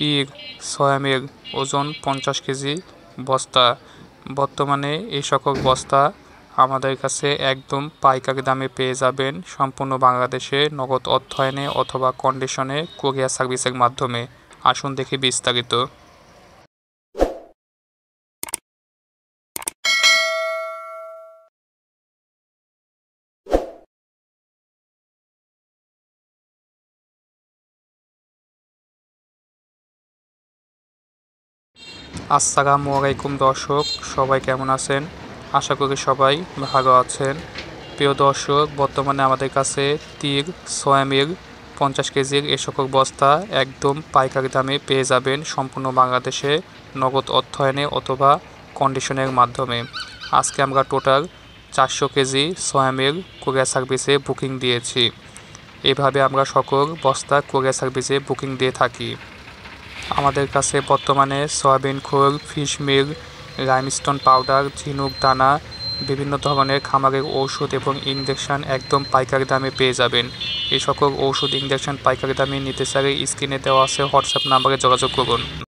তীর, সয়ামের ওজন 50 কেজি বস্তা। বর্তমানে এই সকল বস্তা আমাদের কাছে একদম পাইকারি দামে পেয়ে যাবেন সম্পূর্ণ বাংলাদেশে নগদ অর্থায়নে অথবা কন্ডিশনে কুরিয়ার সার্ভিসের মাধ্যমে। আসুন দেখি বিস্তারিত। আসসালামু আলাইকুম দর্শক, সবাই কেমন আছেন? আশা করি সবাই ভালো আছেন। প্রিয় দর্শক, বর্তমানে আমাদের কাছে তীর, সয়ামের 50 কেজির এ সকল বস্তা একদম পাইকারি দামে পেয়ে যাবেন সম্পূর্ণ বাংলাদেশে নগদ অর্থায়নে অথবা কন্ডিশনের মাধ্যমে। আজকে আমরা টোটাল 400 কেজি সয়ামের কুরিয়ার সার্ভিসে বুকিং দিয়েছি। এভাবে আমরা সকল বস্তা কুরিয়ার সার্ভিসে বুকিং দিয়ে থাকি। আমাদের কাছে বর্তমানে সয়াবিন খোল, ফিশ মিল, লাইমস্টোন পাউডার, ঝিনুক দানা, বিভিন্ন ধরনের খামারের ঔষধ এবং ইনজেকশন একদম পাইকারি দামে পেয়ে যাবেন। এই সকল ঔষধ ইনজেকশন পাইকারি দামে নিতে চাইলে স্ক্রিনে দেওয়া আছে হোয়াটসঅ্যাপ নাম্বারে যোগাযোগ করুন।